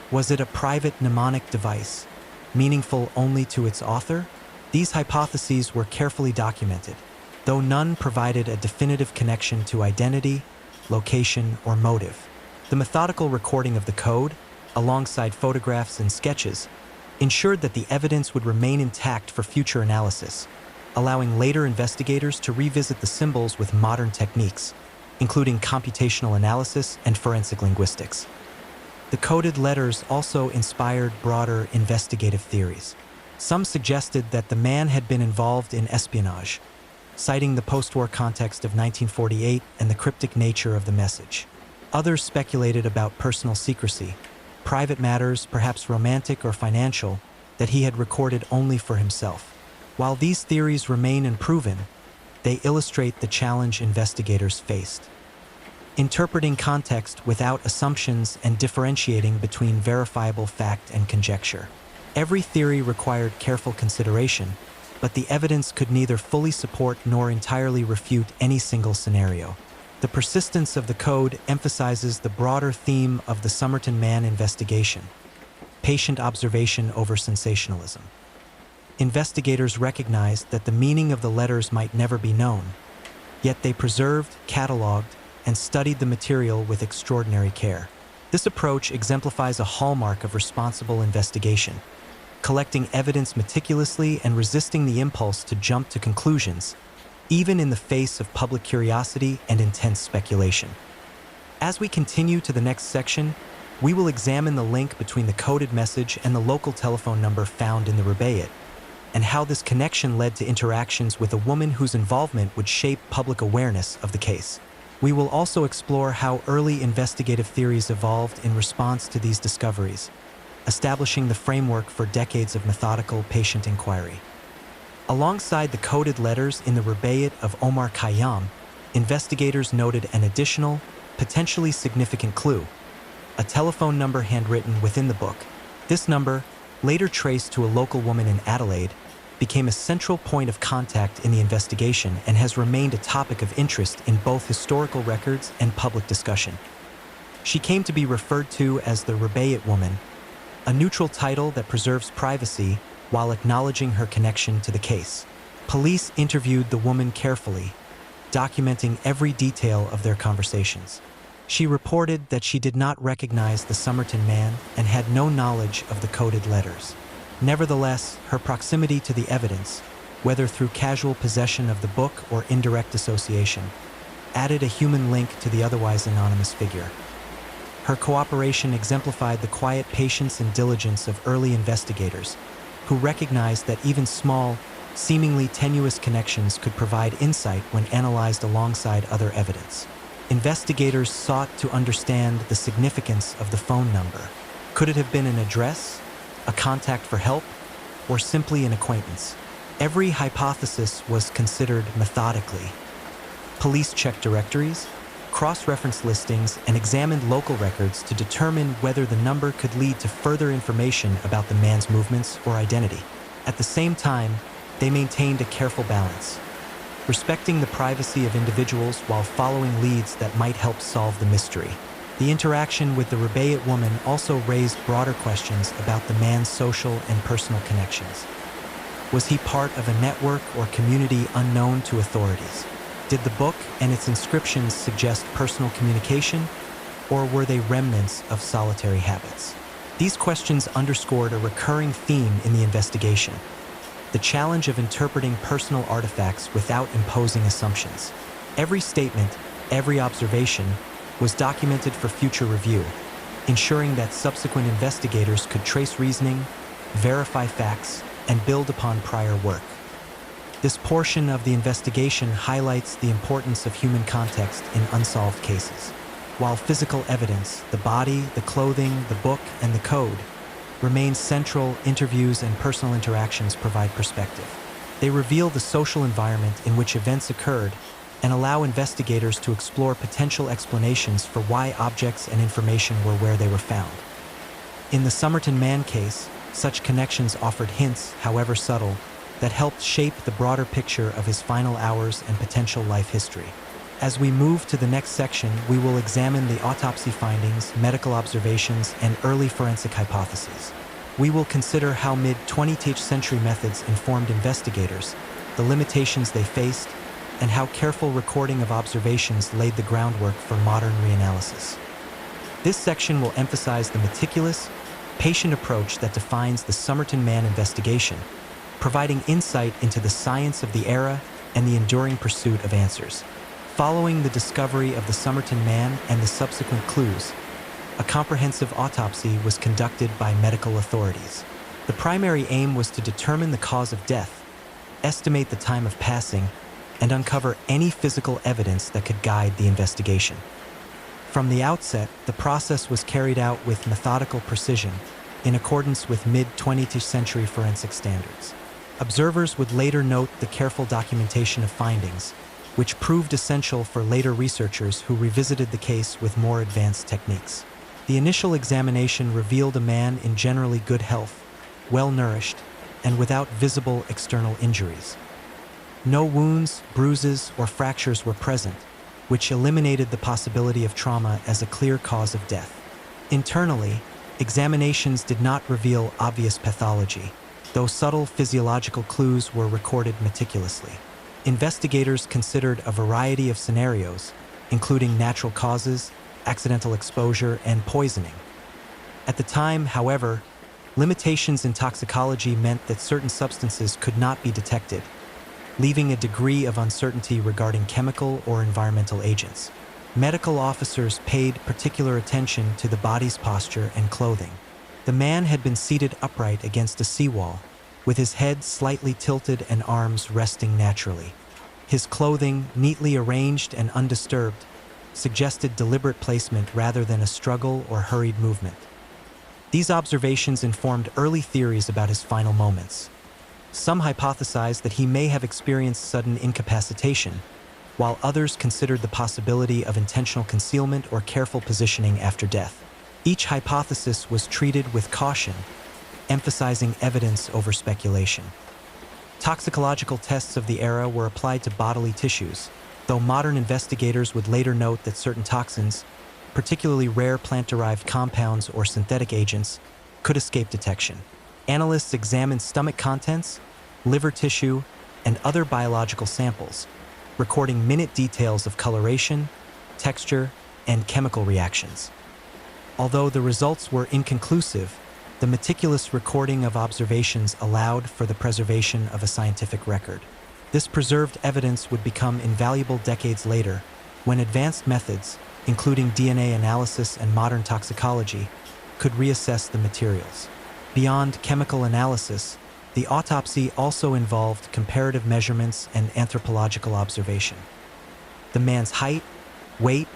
Was it a private mnemonic device, meaningful only to its author? These hypotheses were carefully documented, though none provided a definitive connection to identity, location, or motive. The methodical recording of the code, alongside photographs and sketches, ensured that the evidence would remain intact for future analysis, allowing later investigators to revisit the symbols with modern techniques, including computational analysis and forensic linguistics. The coded letters also inspired broader investigative theories. Some suggested that the man had been involved in espionage, citing the post-war context of 1948 and the cryptic nature of the message. Others speculated about personal secrecy, private matters, perhaps romantic or financial, that he had recorded only for himself. While these theories remain unproven, they illustrate the challenge investigators faced: interpreting context without assumptions and differentiating between verifiable fact and conjecture. Every theory required careful consideration, but the evidence could neither fully support nor entirely refute any single scenario. The persistence of the code emphasizes the broader theme of the Somerton Man investigation: patient observation over sensationalism. Investigators recognized that the meaning of the letters might never be known, yet they preserved, cataloged, and studied the material with extraordinary care. This approach exemplifies a hallmark of responsible investigation: collecting evidence meticulously and resisting the impulse to jump to conclusions, even in the face of public curiosity and intense speculation. As we continue to the next section, we will examine the link between the coded message and the local telephone number found in the Rubaiyat, and how this connection led to interactions with a woman whose involvement would shape public awareness of the case. We will also explore how early investigative theories evolved in response to these discoveries, establishing the framework for decades of methodical, patient inquiry. Alongside the coded letters in the Rubaiyat of Omar Khayyam, investigators noted an additional, potentially significant clue: a telephone number handwritten within the book. This number, later traced to a local woman in Adelaide, became a central point of contact in the investigation and has remained a topic of interest in both historical records and public discussion. She came to be referred to as the Rubaiyat woman, a neutral title that preserves privacy while acknowledging her connection to the case. Police interviewed the woman carefully, documenting every detail of their conversations. She reported that she did not recognize the Somerton Man and had no knowledge of the coded letters. Nevertheless, her proximity to the evidence, whether through casual possession of the book or indirect association, added a human link to the otherwise anonymous figure. Her cooperation exemplified the quiet patience and diligence of early investigators, who recognized that even small, seemingly tenuous connections could provide insight when analyzed alongside other evidence. Investigators sought to understand the significance of the phone number. Could it have been an address, a contact for help, or simply an acquaintance? Every hypothesis was considered methodically. Police checked directories, cross-referenced listings, and examined local records to determine whether the number could lead to further information about the man's movements or identity. At the same time, they maintained a careful balance, respecting the privacy of individuals while following leads that might help solve the mystery. The interaction with the Rubaiyat woman also raised broader questions about the man's social and personal connections. Was he part of a network or community unknown to authorities? Did the book and its inscriptions suggest personal communication, or were they remnants of solitary habits? These questions underscored a recurring theme in the investigation: the challenge of interpreting personal artifacts without imposing assumptions. Every statement, every observation, was documented for future review, ensuring that subsequent investigators could trace reasoning, verify facts, and build upon prior work. This portion of the investigation highlights the importance of human context in unsolved cases. While physical evidence, the body, the clothing, the book, and the code, remains central, interviews and personal interactions provide perspective. They reveal the social environment in which events occurred and allow investigators to explore potential explanations for why objects and information were where they were found. In the Somerton Man case, such connections offered hints, however subtle, that helped shape the broader picture of his final hours and potential life history. As we move to the next section, we will examine the autopsy findings, medical observations, and early forensic hypotheses. We will consider how mid-20th century methods informed investigators, the limitations they faced, and how careful recording of observations laid the groundwork for modern reanalysis. This section will emphasize the meticulous, patient approach that defines the Somerton Man investigation, providing insight into the science of the era and the enduring pursuit of answers. Following the discovery of the Somerton Man and the subsequent clues, a comprehensive autopsy was conducted by medical authorities. The primary aim was to determine the cause of death, estimate the time of passing, and uncover any physical evidence that could guide the investigation. From the outset, the process was carried out with methodical precision, in accordance with mid-20th century forensic standards. Observers would later note the careful documentation of findings, which proved essential for later researchers who revisited the case with more advanced techniques. The initial examination revealed a man in generally good health, well-nourished, and without visible external injuries. No wounds, bruises, or fractures were present, which eliminated the possibility of trauma as a clear cause of death. Internally, examinations did not reveal obvious pathology, though subtle physiological clues were recorded meticulously. Investigators considered a variety of scenarios, including natural causes, accidental exposure, and poisoning. At the time, however, limitations in toxicology meant that certain substances could not be detected, leaving a degree of uncertainty regarding chemical or environmental agents. Medical officers paid particular attention to the body's posture and clothing. The man had been seated upright against a seawall, with his head slightly tilted and arms resting naturally. His clothing, neatly arranged and undisturbed, suggested deliberate placement rather than a struggle or hurried movement. These observations informed early theories about his final moments. Some hypothesized that he may have experienced sudden incapacitation, while others considered the possibility of intentional concealment or careful positioning after death. Each hypothesis was treated with caution, emphasizing evidence over speculation. Toxicological tests of the era were applied to bodily tissues, though modern investigators would later note that certain toxins, particularly rare plant-derived compounds or synthetic agents, could escape detection. Analysts examined stomach contents, liver tissue, and other biological samples, recording minute details of coloration, texture, and chemical reactions. Although the results were inconclusive, the meticulous recording of observations allowed for the preservation of a scientific record. This preserved evidence would become invaluable decades later, when advanced methods, including DNA analysis and modern toxicology, could reassess the materials. Beyond chemical analysis, the autopsy also involved comparative measurements and anthropological observation. The man's height, weight,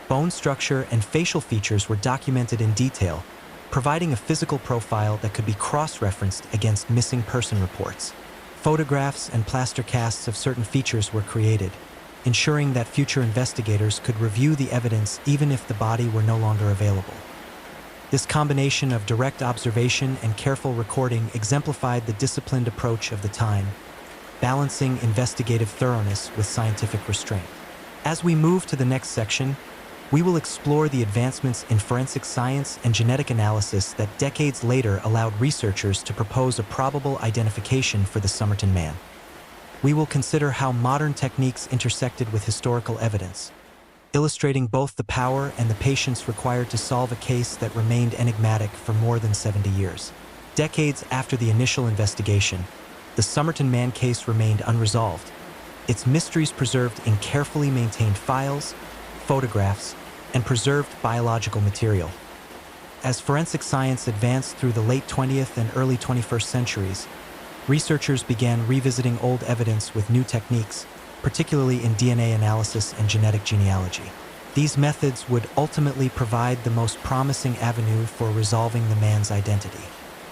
bone structure, and facial features were documented in detail, providing a physical profile that could be cross-referenced against missing person reports. Photographs and plaster casts of certain features were created, ensuring that future investigators could review the evidence even if the body were no longer available. This combination of direct observation and careful recording exemplified the disciplined approach of the time, balancing investigative thoroughness with scientific restraint. As we move to the next section, we will explore the advancements in forensic science and genetic analysis that decades later allowed researchers to propose a probable identification for the Somerton Man. We will consider how modern techniques intersected with historical evidence, illustrating both the power and the patience required to solve a case that remained enigmatic for more than 70 years. Decades after the initial investigation, the Somerton Man case remained unresolved, its mysteries preserved in carefully maintained files, photographs, and preserved biological material. As forensic science advanced through the late 20th and early 21st centuries, researchers began revisiting old evidence with new techniques, particularly in DNA analysis and genetic genealogy. These methods would ultimately provide the most promising avenue for resolving the man's identity.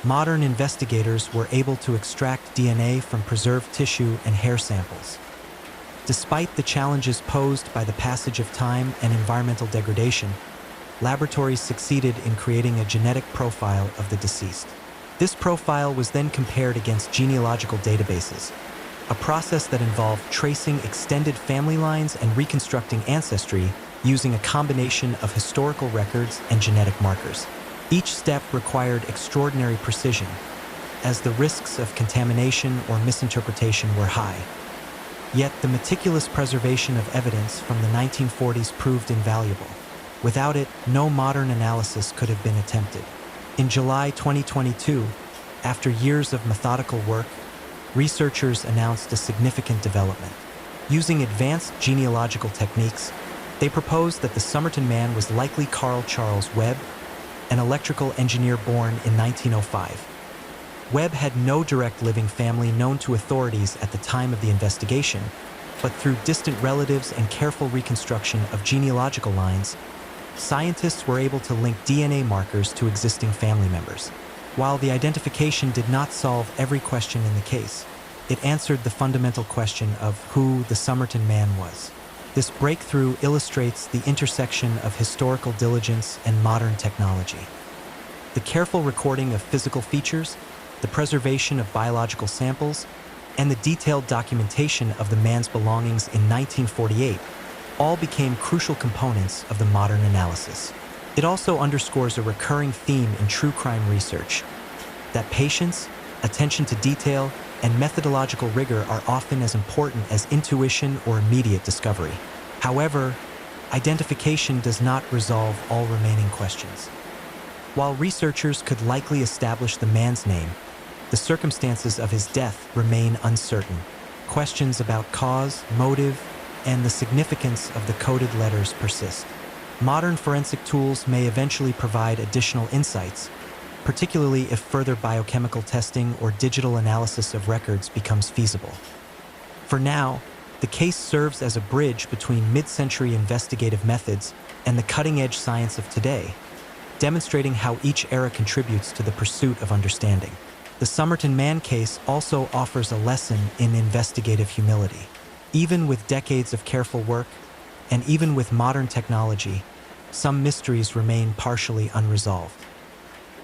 Modern investigators were able to extract DNA from preserved tissue and hair samples. Despite the challenges posed by the passage of time and environmental degradation, laboratories succeeded in creating a genetic profile of the deceased. This profile was then compared against genealogical databases, a process that involved tracing extended family lines and reconstructing ancestry using a combination of historical records and genetic markers. Each step required extraordinary precision, as the risks of contamination or misinterpretation were high. Yet the meticulous preservation of evidence from the 1940s proved invaluable. Without it, no modern analysis could have been attempted. In July 2022, after years of methodical work, researchers announced a significant development. Using advanced genealogical techniques, they proposed that the Somerton man was likely Carl Charles Webb, an electrical engineer born in 1905. Webb had no direct living family known to authorities at the time of the investigation, but through distant relatives and careful reconstruction of genealogical lines, scientists were able to link DNA markers to existing family members. While the identification did not solve every question in the case, it answered the fundamental question of who the Somerton man was. This breakthrough illustrates the intersection of historical diligence and modern technology. The careful recording of physical features, the preservation of biological samples, and the detailed documentation of the man's belongings in 1948 all became crucial components of the modern analysis. It also underscores a recurring theme in true crime research, that patience, attention to detail, and methodological rigor are often as important as intuition or immediate discovery. However, identification does not resolve all remaining questions. While researchers could likely establish the man's name, the circumstances of his death remain uncertain. Questions about cause, motive, and the significance of the coded letters persist. Modern forensic tools may eventually provide additional insights, particularly if further biochemical testing or digital analysis of records becomes feasible. For now, the case serves as a bridge between mid-century investigative methods and the cutting-edge science of today, demonstrating how each era contributes to the pursuit of understanding. The Somerton man case also offers a lesson in investigative humility. Even with decades of careful work, and even with modern technology, some mysteries remain partially unresolved.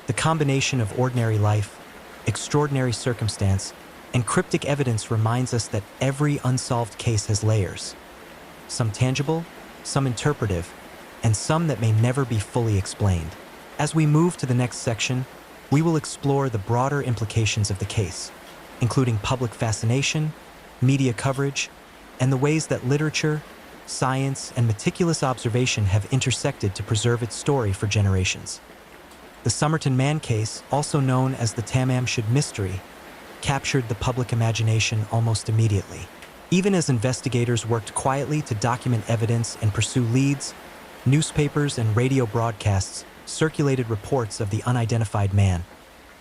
The combination of ordinary life, extraordinary circumstance, and cryptic evidence reminds us that every unsolved case has layers. Some tangible, some interpretive, and some that may never be fully explained. As we move to the next section, we will explore the broader implications of the case, including public fascination, media coverage, and the ways that literature, science, and meticulous observation have intersected to preserve its story for generations. The Somerton man case, also known as the Tamamshud mystery, captured the public imagination almost immediately. Even as investigators worked quietly to document evidence and pursue leads, newspapers and radio broadcasts circulated reports of the unidentified man,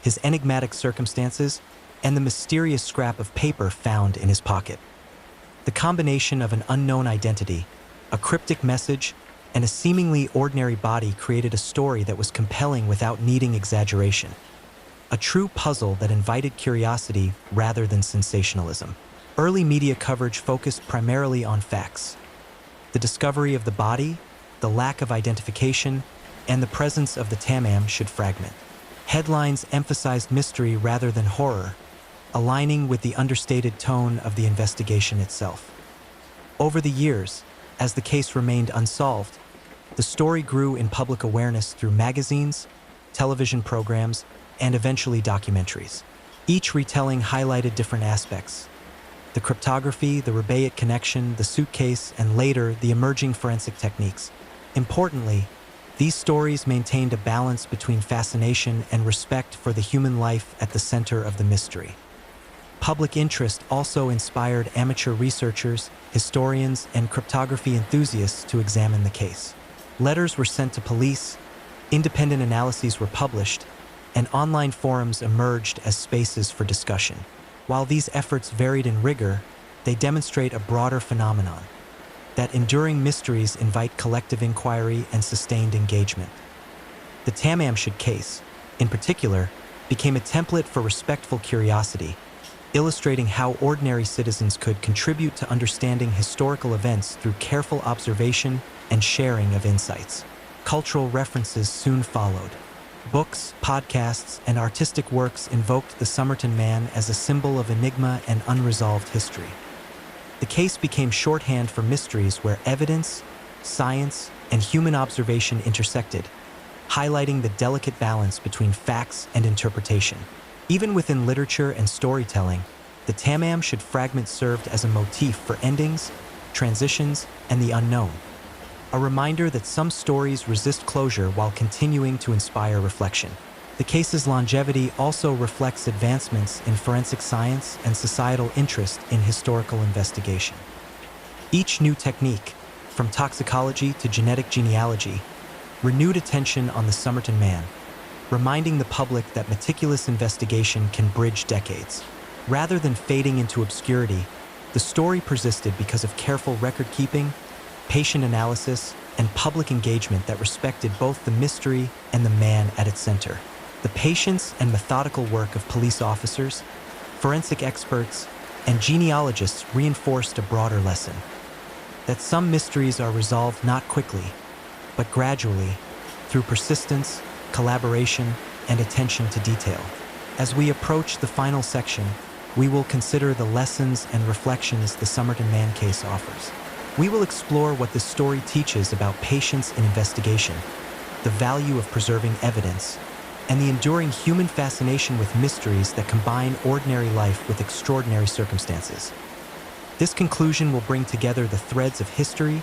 his enigmatic circumstances, and the mysterious scrap of paper found in his pocket. The combination of an unknown identity, a cryptic message, and a seemingly ordinary body created a story that was compelling without needing exaggeration. A true puzzle that invited curiosity rather than sensationalism. Early media coverage focused primarily on facts: the discovery of the body, the lack of identification, and the presence of the Tamamshud fragment. Headlines emphasized mystery rather than horror, aligning with the understated tone of the investigation itself. Over the years, as the case remained unsolved, the story grew in public awareness through magazines, television programs, and eventually documentaries. Each retelling highlighted different aspects: the cryptography, the Rebate connection, the suitcase, and later, the emerging forensic techniques. Importantly, these stories maintained a balance between fascination and respect for the human life at the center of the mystery. Public interest also inspired amateur researchers, historians, and cryptography enthusiasts to examine the case. Letters were sent to police, Independent analyses were published, and online forums emerged as spaces for discussion. While these efforts varied in rigor, they demonstrate a broader phenomenon, that enduring mysteries invite collective inquiry and sustained engagement. The Tamamshud case, in particular, became a template for respectful curiosity, illustrating how ordinary citizens could contribute to understanding historical events through careful observation and sharing of insights. Cultural references soon followed. Books, podcasts, and artistic works invoked the Somerton Man as a symbol of enigma and unresolved history. The case became shorthand for mysteries where evidence, science, and human observation intersected, highlighting the delicate balance between facts and interpretation. Even within literature and storytelling, the Tamamshud fragment served as a motif for endings, transitions, and the unknown, a reminder that some stories resist closure while continuing to inspire reflection. The case's longevity also reflects advancements in forensic science and societal interest in historical investigation. Each new technique, from toxicology to genetic genealogy, renewed attention on the Somerton Man, reminding the public that meticulous investigation can bridge decades. Rather than fading into obscurity, the story persisted because of careful record-keeping, patient analysis, and public engagement that respected both the mystery and the man at its center. The patience and methodical work of police officers, forensic experts, and genealogists reinforced a broader lesson: that some mysteries are resolved not quickly, but gradually, through persistence, collaboration, and attention to detail. As we approach the final section, we will consider the lessons and reflections the Somerton Man case offers. We will explore what this story teaches about patience in investigation, the value of preserving evidence, and the enduring human fascination with mysteries that combine ordinary life with extraordinary circumstances. This conclusion will bring together the threads of history,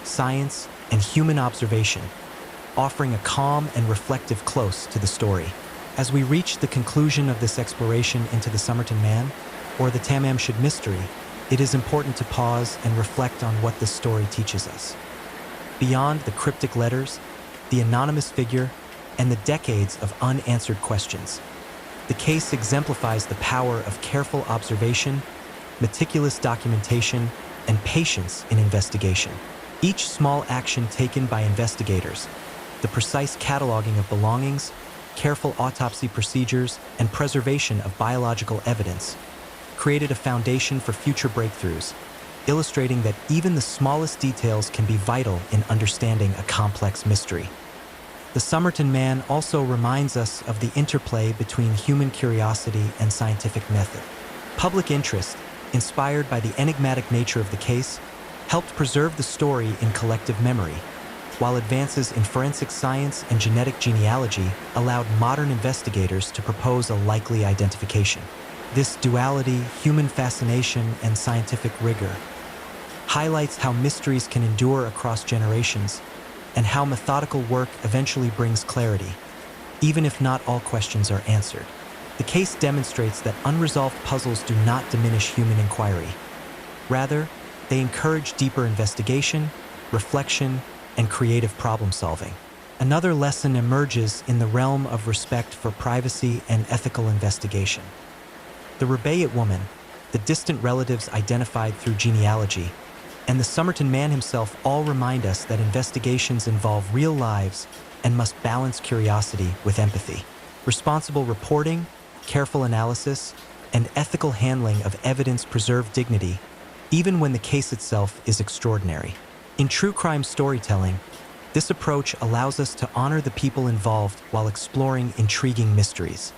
science, and human observation, offering a calm and reflective close to the story. As we reach the conclusion of this exploration into the Somerton Man, or the Tamamshud mystery, it is important to pause and reflect on what this story teaches us. Beyond the cryptic letters, the anonymous figure, and the decades of unanswered questions, the case exemplifies the power of careful observation, meticulous documentation, and patience in investigation. Each small action taken by investigators, the precise cataloging of belongings, careful autopsy procedures, and preservation of biological evidence, created a foundation for future breakthroughs, illustrating that even the smallest details can be vital in understanding a complex mystery. The Somerton Man also reminds us of the interplay between human curiosity and scientific method. Public interest, inspired by the enigmatic nature of the case, helped preserve the story in collective memory, while advances in forensic science and genetic genealogy allowed modern investigators to propose a likely identification. This duality, human fascination and scientific rigor, highlights how mysteries can endure across generations and how methodical work eventually brings clarity, even if not all questions are answered. The case demonstrates that unresolved puzzles do not diminish human inquiry. Rather, they encourage deeper investigation, reflection, and creative problem-solving. Another lesson emerges in the realm of respect for privacy and ethical investigation. The Rebeyat woman, the distant relatives identified through genealogy, and the Somerton Man himself all remind us that investigations involve real lives and must balance curiosity with empathy. Responsible reporting, careful analysis, and ethical handling of evidence preserve dignity, even when the case itself is extraordinary. In true crime storytelling, this approach allows us to honor the people involved while exploring intriguing mysteries.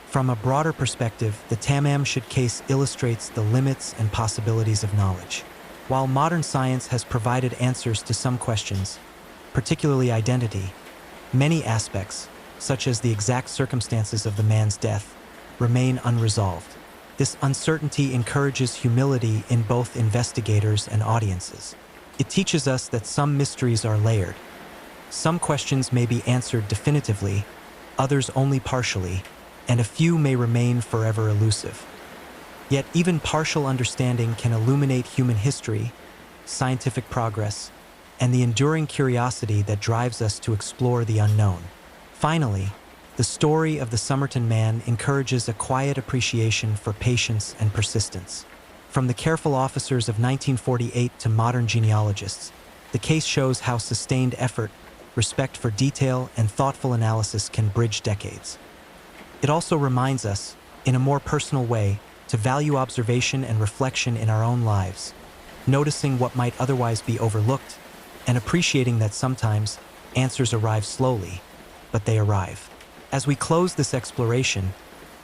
From a broader perspective, the Tamamshud case illustrates the limits and possibilities of knowledge. While modern science has provided answers to some questions, particularly identity, many aspects, such as the exact circumstances of the man's death, remain unresolved. This uncertainty encourages humility in both investigators and audiences. It teaches us that some mysteries are layered. Some questions may be answered definitively, others only partially, and a few may remain forever elusive. Yet even partial understanding can illuminate human history, scientific progress, and the enduring curiosity that drives us to explore the unknown. Finally, the story of the Somerton Man encourages a quiet appreciation for patience and persistence. From the careful officers of 1948 to modern genealogists, the case shows how sustained effort, respect for detail, and thoughtful analysis can bridge decades. It also reminds us, in a more personal way, to value observation and reflection in our own lives, noticing what might otherwise be overlooked, and appreciating that sometimes answers arrive slowly, but they arrive. As we close this exploration,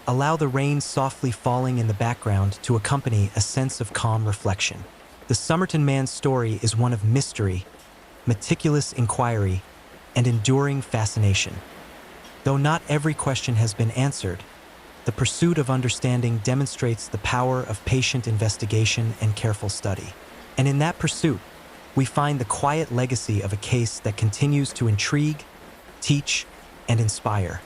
allow the rain softly falling in the background to accompany a sense of calm reflection. The Somerton Man's story is one of mystery, meticulous inquiry, and enduring fascination. Though not every question has been answered, the pursuit of understanding demonstrates the power of patient investigation and careful study. And in that pursuit, we find the quiet legacy of a case that continues to intrigue, teach, and inspire.